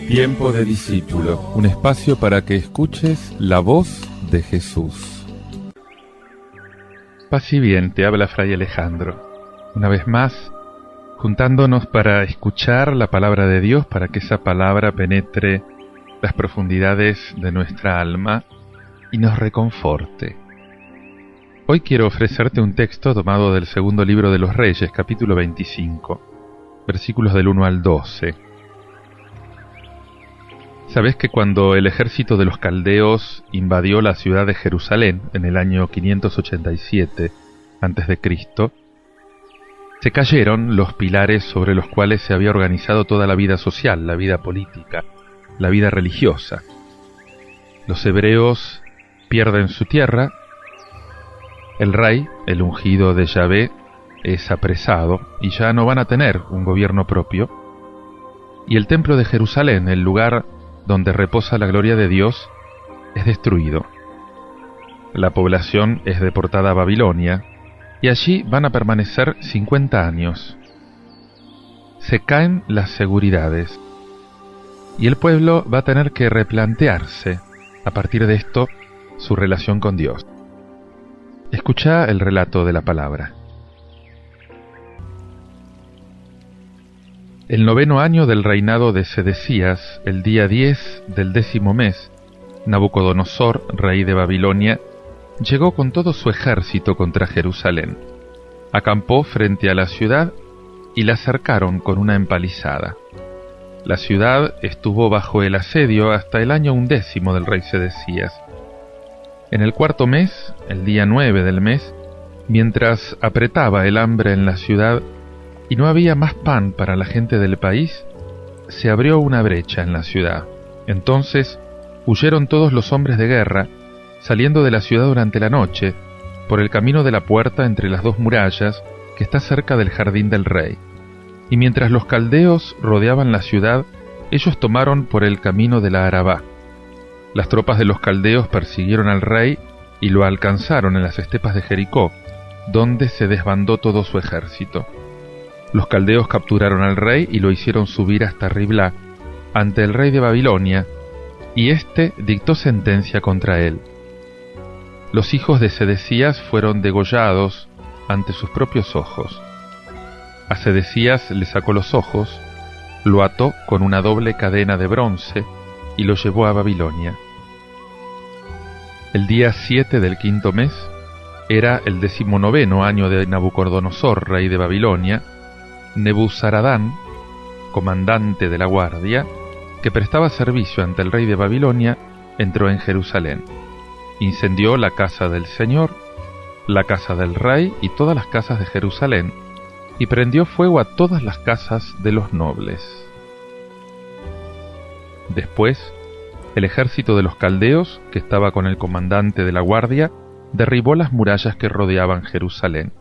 Tiempo de discípulo, un espacio para que escuches la voz de Jesús. Paz y bien, te habla Fray Alejandro. Una vez más, juntándonos para escuchar la palabra de Dios, para que esa palabra penetre las profundidades de nuestra alma y nos reconforte. Hoy quiero ofrecerte un texto tomado del segundo libro de los Reyes, capítulo 25, versículos del 1 al 12. ¿Sabés que cuando el ejército de los caldeos invadió la ciudad de Jerusalén en el año 587 a.C., se cayeron los pilares sobre los cuales se había organizado toda la vida social, la vida política, la vida religiosa? Los hebreos pierden su tierra, el rey, el ungido de Yahvé, es apresado y ya no van a tener un gobierno propio, y el templo de Jerusalén, el lugar donde reposa la gloria de Dios, es destruido. La población es deportada a Babilonia, y allí van a permanecer 50 años. Se caen las seguridades, y el pueblo va a tener que replantearse, a partir de esto, su relación con Dios. Escucha el relato de la palabra. El 9º año del reinado de Sedecías, el día 10 del 10º mes, Nabucodonosor, rey de Babilonia, llegó con todo su ejército contra Jerusalén. Acampó frente a la ciudad y la cercaron con una empalizada. La ciudad estuvo bajo el asedio hasta el año 11 del rey Sedecías. En el 4º mes, el día 9 del mes, mientras apretaba el hambre en la ciudad y no había más pan para la gente del país, se abrió una brecha en la ciudad. Entonces huyeron todos los hombres de guerra, saliendo de la ciudad durante la noche, por el camino de la puerta entre las dos murallas, que está cerca del jardín del rey. Y mientras los caldeos rodeaban la ciudad, ellos tomaron por el camino de la Arabá. Las tropas de los caldeos persiguieron al rey y lo alcanzaron en las estepas de Jericó, donde se desbandó todo su ejército. Los caldeos capturaron al rey y lo hicieron subir hasta Riblá, ante el rey de Babilonia, y éste dictó sentencia contra él. Los hijos de Sedecías fueron degollados ante sus propios ojos. A Sedecías le sacó los ojos, lo ató con una doble cadena de bronce y lo llevó a Babilonia. El día 7 del 5º mes, era el 19º año de Nabucodonosor, rey de Babilonia, Nebuzaradán, comandante de la guardia, que prestaba servicio ante el rey de Babilonia, entró en Jerusalén. Incendió la casa del Señor, la casa del rey y todas las casas de Jerusalén, y prendió fuego a todas las casas de los nobles. Después, el ejército de los caldeos, que estaba con el comandante de la guardia, derribó las murallas que rodeaban Jerusalén.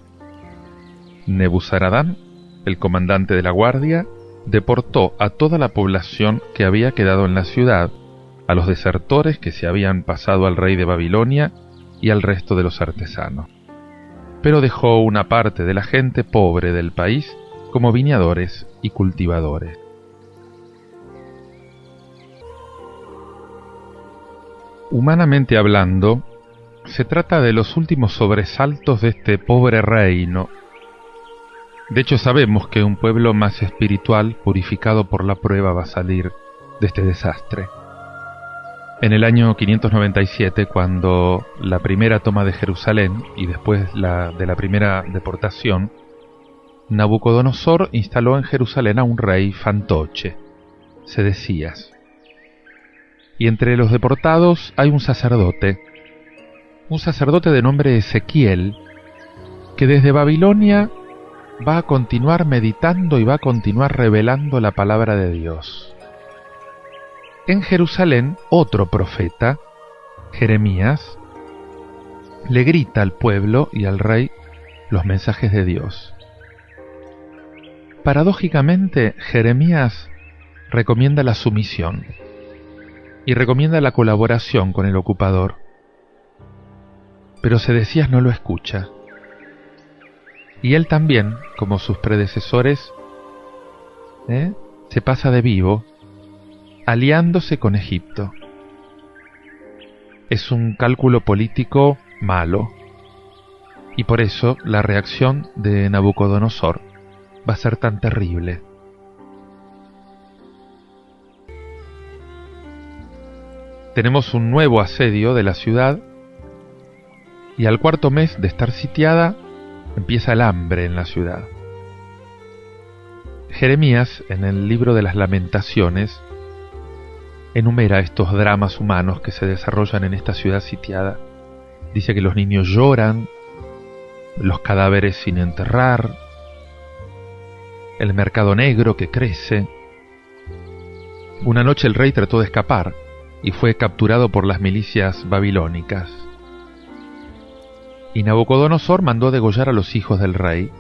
Nebuzaradán, el comandante de la guardia, deportó a toda la población que había quedado en la ciudad, a los desertores que se habían pasado al rey de Babilonia y al resto de los artesanos. Pero dejó una parte de la gente pobre del país como viñadores y cultivadores. Humanamente hablando, se trata de los últimos sobresaltos de este pobre reino. De hecho, sabemos que un pueblo más espiritual, purificado por la prueba, va a salir de este desastre. En el año 597, cuando la primera toma de Jerusalén y después de la primera deportación, Nabucodonosor instaló en Jerusalén a un rey fantoche, Sedecías. Y entre los deportados hay un sacerdote de nombre Ezequiel, que desde Babilonia va a continuar meditando y va a continuar revelando la palabra de Dios. En Jerusalén, otro profeta, Jeremías, le grita al pueblo y al rey los mensajes de Dios. Paradójicamente, Jeremías recomienda la sumisión y recomienda la colaboración con el ocupador. Pero Sedecías no lo escucha. Y él también, como sus predecesores, se pasa de vivo aliándose con Egipto. Es un cálculo político malo, y por eso la reacción de Nabucodonosor va a ser tan terrible. Tenemos un nuevo asedio de la ciudad, y al cuarto mes de estar sitiada, empieza el hambre en la ciudad. Jeremías, en el libro de las Lamentaciones, enumera estos dramas humanos que se desarrollan en esta ciudad sitiada. Dice que los niños lloran, los cadáveres sin enterrar, el mercado negro que crece. Una noche el rey trató de escapar y fue capturado por las milicias babilónicas. Y Nabucodonosor mandó degollar a los hijos del rey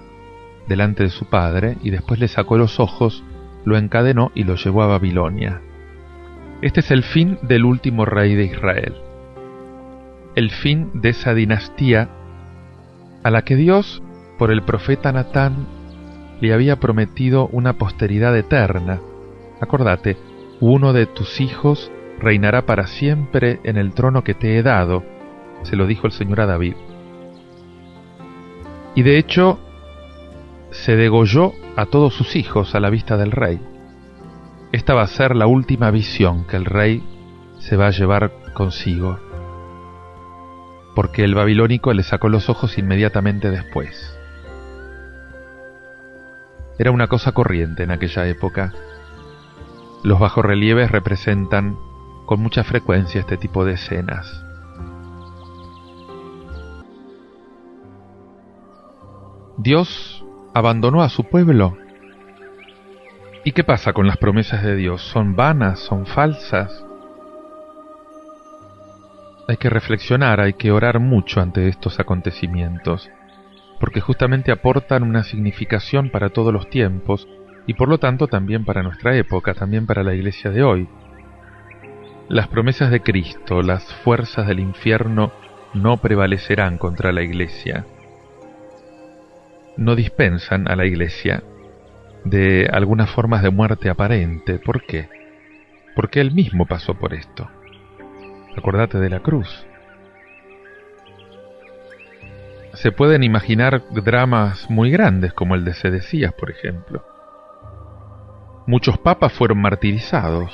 delante de su padre, y después le sacó los ojos, lo encadenó y lo llevó a Babilonia. Este es el fin del último rey de Israel, el fin de esa dinastía a la que Dios, por el profeta Natán, le había prometido una posteridad eterna. Acordate, uno de tus hijos reinará para siempre en el trono que te he dado, se lo dijo el Señor a David. Y de hecho, se degolló a todos sus hijos a la vista del rey. Esta va a ser la última visión que el rey se va a llevar consigo, porque el babilónico le sacó los ojos inmediatamente después. Era una cosa corriente en aquella época. Los bajorrelieves representan con mucha frecuencia este tipo de escenas. Dios abandonó a su pueblo. ¿Y qué pasa con las promesas de Dios? ¿Son vanas? ¿Son falsas? Hay que reflexionar, hay que orar mucho ante estos acontecimientos, porque justamente aportan una significación para todos los tiempos y por lo tanto también para nuestra época, también para la iglesia de hoy. Las promesas de Cristo, las fuerzas del infierno no prevalecerán contra la iglesia. No dispensan a la iglesia de algunas formas de muerte aparente. ¿Por qué? Porque Él mismo pasó por esto. Acordate de la cruz. Se pueden imaginar dramas muy grandes como el de Sedecías, por ejemplo. Muchos papas fueron martirizados.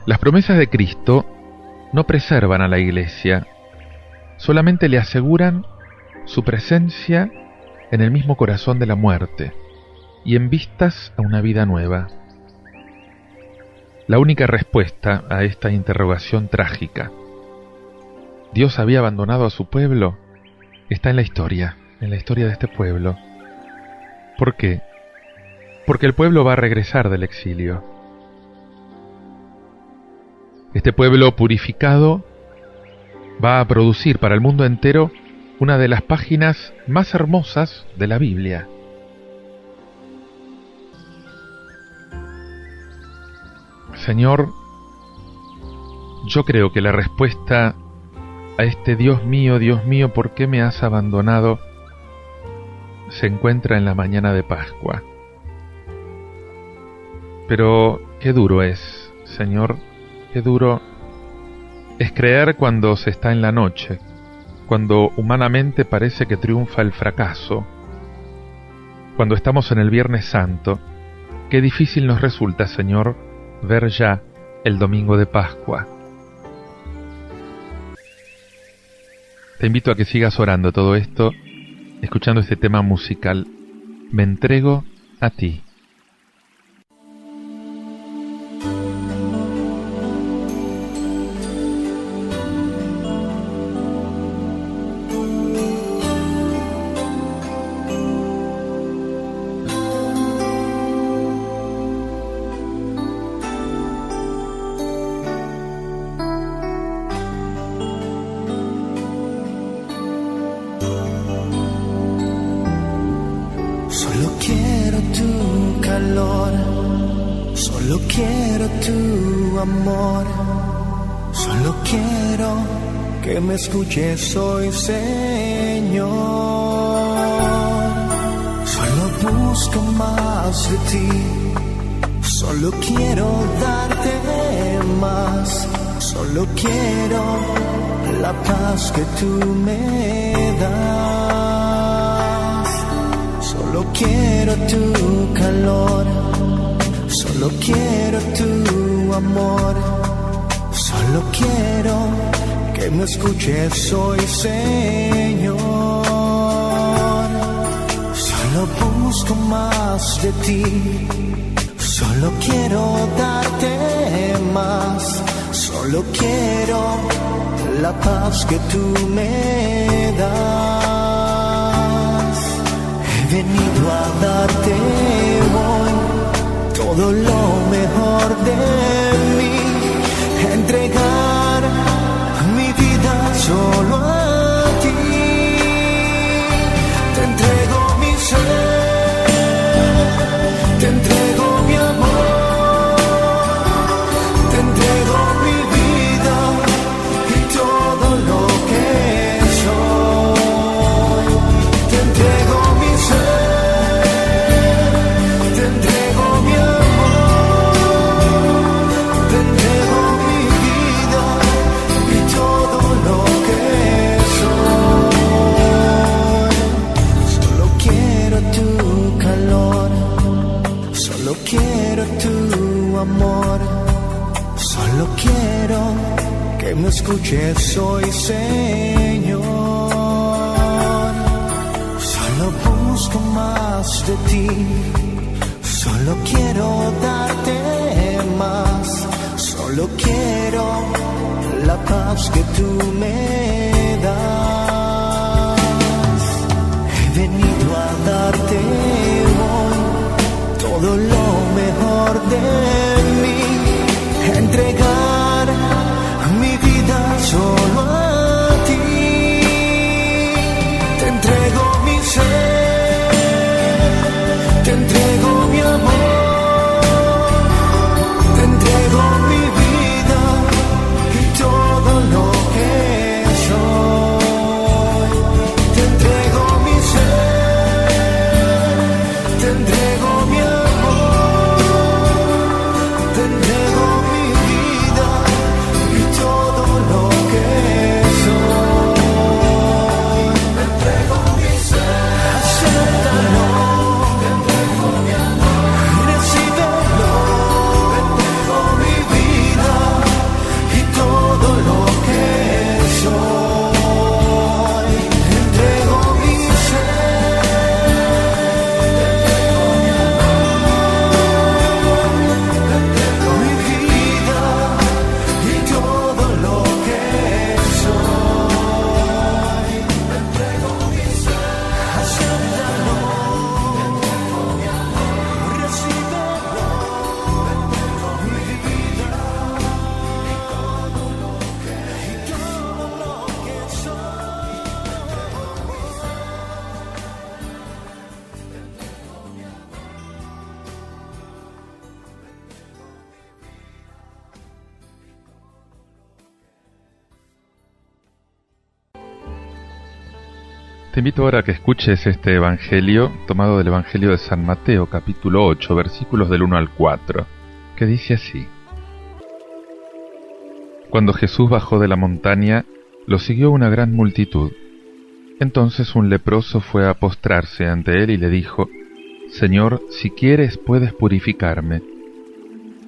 Las promesas de Cristo no preservan a la iglesia, solamente le aseguran su presencia en el mismo corazón de la muerte y en vistas a una vida nueva. La única respuesta a esta interrogación trágica, ¿Dios había abandonado a su pueblo?, está en la historia de este pueblo. ¿Por qué? Porque el pueblo va a regresar del exilio. Este pueblo purificado va a producir para el mundo entero una de las páginas más hermosas de la Biblia. Señor, yo creo que la respuesta a este Dios mío, ¿por qué me has abandonado?, se encuentra en la mañana de Pascua. Pero qué duro es, Señor, qué duro es creer cuando se está en la noche, cuando humanamente parece que triunfa el fracaso, cuando estamos en el Viernes Santo. Qué difícil nos resulta, Señor, ver ya el domingo de Pascua. Te invito a que sigas orando todo esto, escuchando este tema musical. Me entrego a ti. Solo quiero tu amor, solo quiero que me escuches hoy, Señor. Solo busco más de ti, solo Solo quiero darte más, solo quiero la paz que tú me das. Solo quiero tu calor, solo quiero tu amor, solo quiero que me escuches hoy, Señor. Solo busco más de ti, solo quiero darte más, solo quiero la paz que tú me das. He venido a darte hoy todo lo mejor de mí, entregar mi vida solo a ti. Te entrego mi ser, te entrego mi amor, te entrego mi vida y todo lo que soy. Te entrego mi ser, te entrego mi amor, te entrego mi vida y todo lo que soy. Solo quiero tu calor, solo quiero tu amor, solo quiero que me escuches hoy, Señor. Solo busco más de ti, solo quiero darte más, solo quiero la paz que tú me das. He venido a darte hoy todo lo mejor de mí, entregar mi vida solo a ti. Te entrego mi ser, te entrego mi amor, te entrego mi vida y todo lo que soy. Te entrego mi ser, te entrego mi amor, te entrego mi vida y todo lo que soy. Te entrego mi ser, acéptalo. Te entrego mi amor, recíbelo. Te entrego mi vida y todo lo que soy. Te entrego mi ser, te entrego mi amor, te entrego mi vida y todo lo que soy. Te entrego mi ser, acéptalo. Te entrego mi amor, recíbelo. Te entrego mi vida y todo lo que soy. Te invito ahora a que escuches este evangelio tomado del Evangelio de San Mateo, capítulo 8, versículos del 1 al 4, que dice así. Cuando Jesús bajó de la montaña, lo siguió una gran multitud. Entonces un leproso fue a postrarse ante él y le dijo: Señor, si quieres puedes purificarme.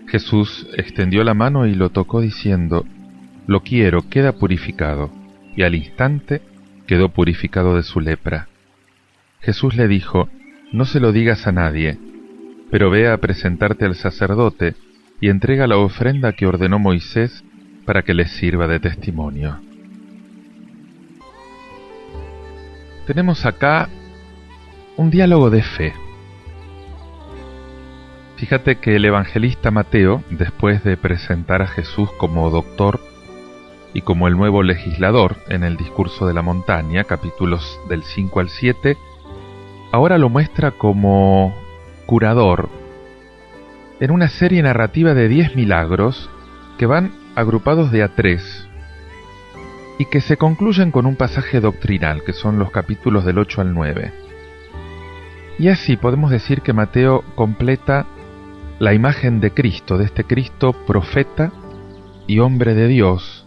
Jesús extendió la mano y lo tocó diciendo: Lo quiero, queda purificado. Y al instante quedó purificado de su lepra. Jesús le dijo: No se lo digas a nadie, pero ve a presentarte al sacerdote y entrega la ofrenda que ordenó Moisés para que les sirva de testimonio. Tenemos acá un diálogo de fe. Fíjate que el evangelista Mateo, después de presentar a Jesús como doctor y como el nuevo legislador en el discurso de la montaña, capítulos del 5 al 7, ahora lo muestra como curador en una serie narrativa de 10 milagros que van agrupados de a 3 y que se concluyen con un pasaje doctrinal, que son los capítulos del 8 al 9. Y así podemos decir que Mateo completa la imagen de Cristo, de este Cristo profeta y hombre de Dios,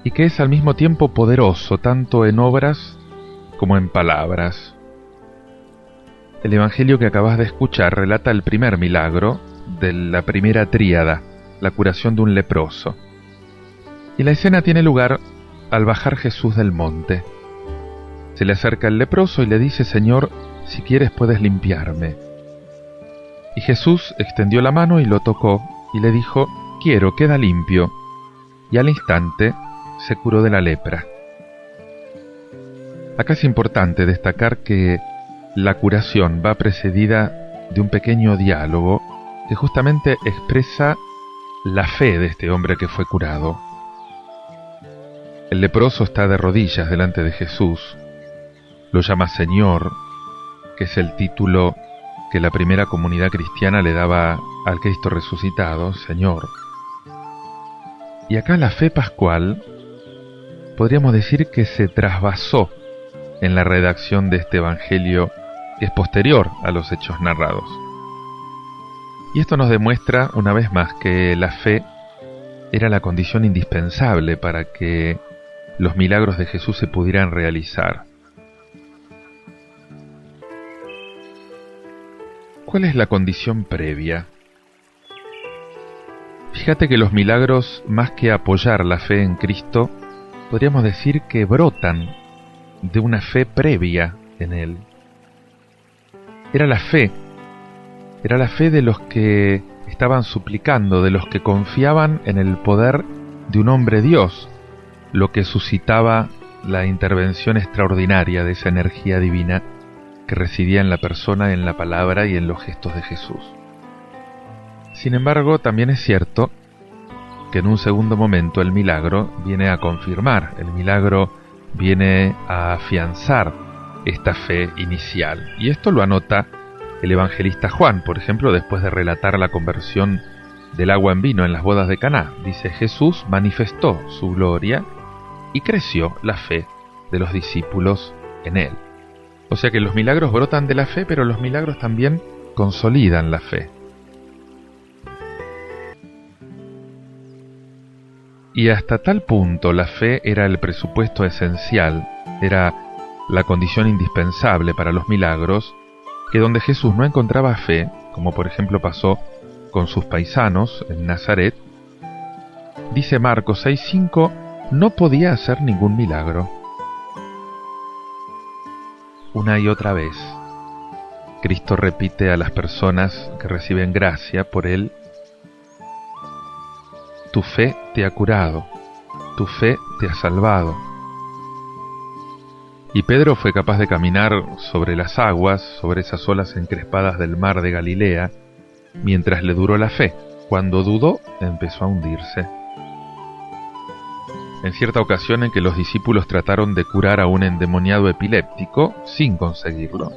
y que es al mismo tiempo poderoso tanto en obras como en palabras. El Evangelio que acabas de escuchar relata el primer milagro de la primera tríada, la curación de un leproso. Y la escena tiene lugar al bajar Jesús del monte. Se le acerca el leproso y le dice: Señor, si quieres puedes limpiarme. Y Jesús extendió la mano y lo tocó, y le dijo: quiero, queda limpio. Y al instante se curó de la lepra. Acá es importante destacar que la curación va precedida de un pequeño diálogo que justamente expresa la fe de este hombre que fue curado. El leproso está de rodillas delante de Jesús, lo llama Señor, que es el título que la primera comunidad cristiana le daba al Cristo resucitado, Señor. Y acá la fe pascual, podríamos decir que se trasvasó en la redacción de este Evangelio que es posterior a los hechos narrados. Y esto nos demuestra una vez más que la fe era la condición indispensable para que los milagros de Jesús se pudieran realizar. ¿Cuál es la condición previa? Fíjate que los milagros, más que apoyar la fe en Cristo, podríamos decir que brotan de una fe previa en Él. Era la fe de los que estaban suplicando, de los que confiaban en el poder de un hombre Dios, lo que suscitaba la intervención extraordinaria de esa energía divina que residía en la persona, en la palabra y en los gestos de Jesús. Sin embargo, también es cierto que en un segundo momento el milagro viene a confirmar, el milagro viene a afianzar esta fe inicial. Y esto lo anota el evangelista Juan, por ejemplo, después de relatar la conversión del agua en vino en las bodas de Caná. Dice: Jesús manifestó su gloria y creció la fe de los discípulos en él. O sea que los milagros brotan de la fe, pero los milagros también consolidan la fe. Y hasta tal punto la fe era el presupuesto esencial, era la condición indispensable para los milagros, que donde Jesús no encontraba fe, como por ejemplo pasó con sus paisanos en Nazaret, dice Marcos 6:5, no podía hacer ningún milagro. Una y otra vez, Cristo repite a las personas que reciben gracia por Él: tu fe te ha curado, tu fe te ha salvado. Y Pedro fue capaz de caminar sobre las aguas, sobre esas olas encrespadas del mar de Galilea, mientras le duró la fe. Cuando dudó, empezó a hundirse. En cierta ocasión en que los discípulos trataron de curar a un endemoniado epiléptico sin conseguirlo,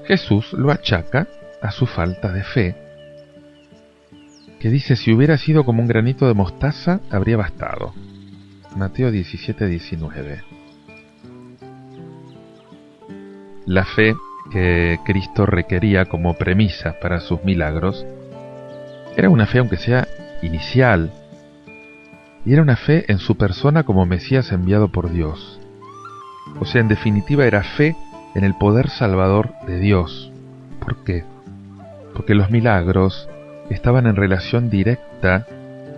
Jesús lo achaca a su falta de fe, que dice: si hubiera sido como un granito de mostaza, habría bastado. Mateo 17:19. La fe que Cristo requería como premisa para sus milagros era una fe, aunque sea inicial, y era una fe en su persona como Mesías enviado por Dios. O sea, en definitiva, era fe en el poder salvador de Dios. ¿Por qué? Porque los milagros estaban en relación directa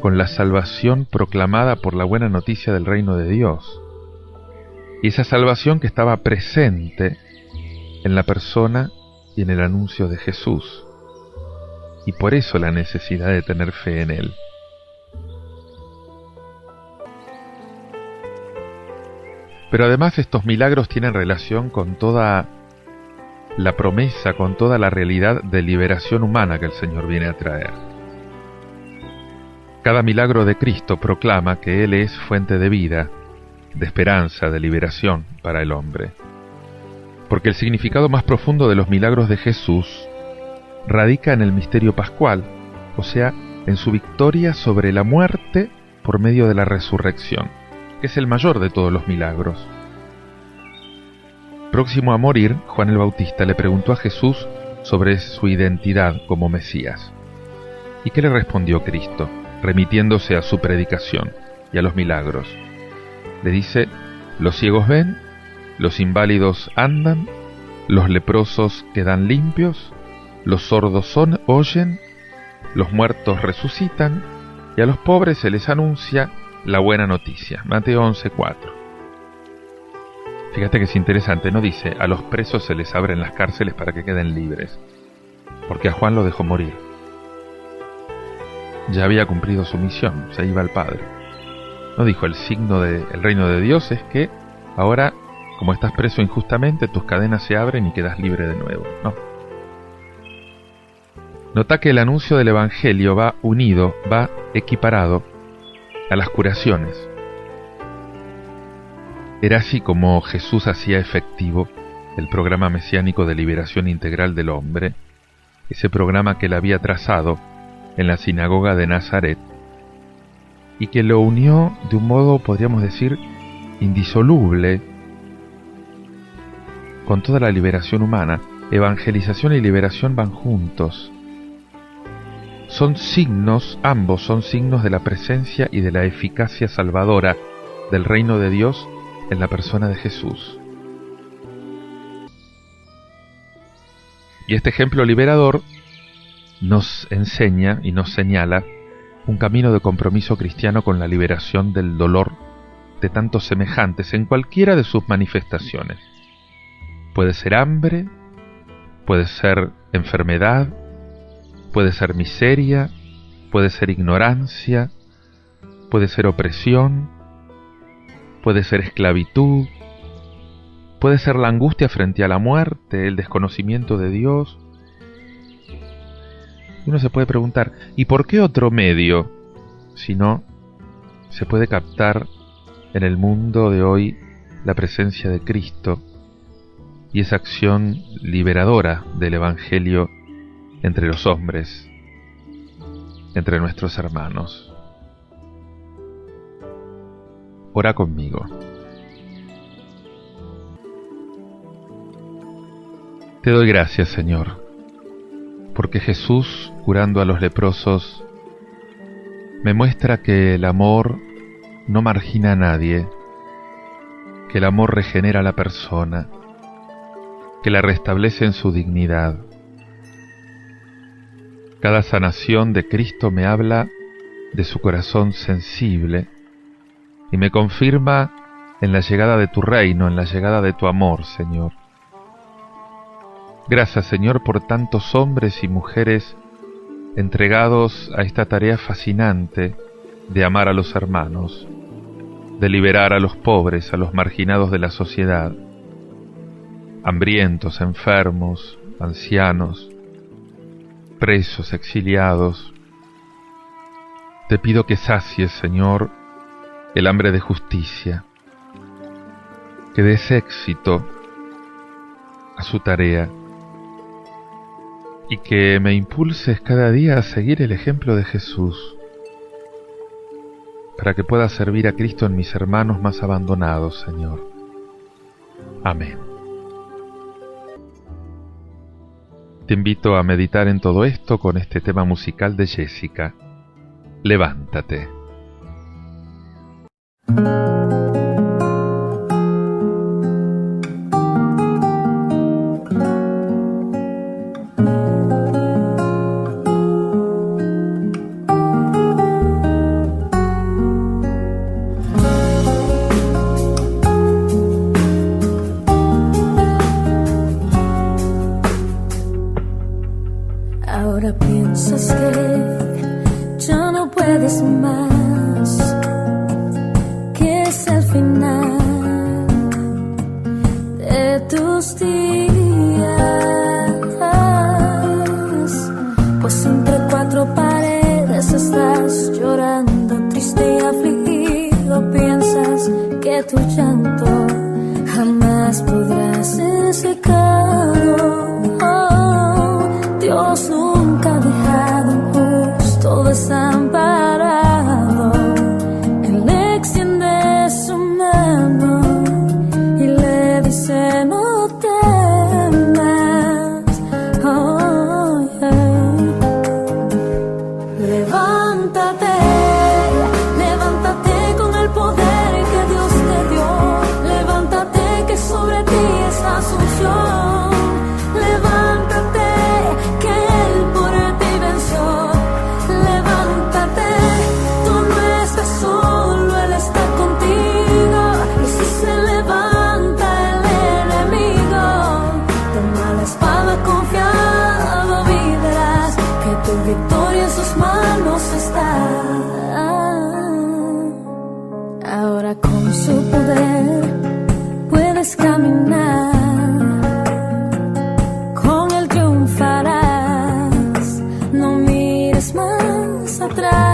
con la salvación proclamada por la buena noticia del reino de Dios. Y esa salvación que estaba presente en la persona y en el anuncio de Jesús. Y por eso la necesidad de tener fe en Él. Pero además estos milagros tienen relación con toda la promesa, con toda la realidad de liberación humana que el Señor viene a traer. Cada milagro de Cristo proclama que Él es fuente de vida, de esperanza, de liberación para el hombre. Porque el significado más profundo de los milagros de Jesús radica en el misterio pascual, o sea, en su victoria sobre la muerte por medio de la resurrección, que es el mayor de todos los milagros. Próximo a morir, Juan el Bautista le preguntó a Jesús sobre su identidad como Mesías. ¿Y qué le respondió Cristo, remitiéndose a su predicación y a los milagros? Le dice: los ciegos ven, los inválidos andan, los leprosos quedan limpios, los sordos oyen, los muertos resucitan, y a los pobres se les anuncia la buena noticia. Mateo 11:4. Fíjate que es interesante, ¿no? Dice: a los presos se les abren las cárceles para que queden libres, porque a Juan lo dejó morir. Ya había cumplido su misión, se iba al Padre. No dijo: el signo del reino de Dios es que ahora, como estás preso injustamente, tus cadenas se abren y quedas libre de nuevo. No. Nota que el anuncio del Evangelio va unido, va equiparado a las curaciones. Era así como Jesús hacía efectivo el programa mesiánico de liberación integral del hombre, ese programa que él había trazado en la sinagoga de Nazaret, y que lo unió de un modo, podríamos decir, indisoluble con toda la liberación humana. Evangelización y liberación van juntos. Son signos, ambos son signos de la presencia y de la eficacia salvadora del reino de Dios en la persona de Jesús. Y este ejemplo liberador nos enseña y nos señala un camino de compromiso cristiano con la liberación del dolor de tantos semejantes en cualquiera de sus manifestaciones. Puede ser hambre, puede ser enfermedad, puede ser miseria, puede ser ignorancia, puede ser opresión, puede ser esclavitud, puede ser la angustia frente a la muerte, el desconocimiento de Dios. Y uno se puede preguntar: ¿y por qué otro medio si no se puede captar en el mundo de hoy la presencia de Cristo y esa acción liberadora del Evangelio entre los hombres, entre nuestros hermanos? Ora conmigo. Te doy gracias, Señor, porque Jesús, curando a los leprosos, me muestra que el amor no margina a nadie, que el amor regenera a la persona, que la restablece en su dignidad. Cada sanación de Cristo me habla de su corazón sensible y me confirma en la llegada de tu reino, en la llegada de tu amor, Señor. Gracias, Señor, por tantos hombres y mujeres entregados a esta tarea fascinante de amar a los hermanos, de liberar a los pobres, a los marginados de la sociedad, hambrientos, enfermos, ancianos, presos, exiliados. Te pido que sacies, Señor, el hambre de justicia, que des éxito a su tarea y que me impulses cada día a seguir el ejemplo de Jesús, para que pueda servir a Cristo en mis hermanos más abandonados, Señor. Amén. Te invito a meditar en todo esto con este tema musical de Jessica, Levántate. Ahora piensas que ya no puedes más, que es el final de tus días, pues entre cuatro paredes estás llorando, triste y afligido. Piensas que tu llanto jamás podrá ser secado. Dios nunca ha dejado un justo desamparado. Él le extiende su mano y le dice: no temas. Oh, yeah. victoria en sus manos está. Ahora con su poder puedes caminar, con él triunfarás, no mires más atrás.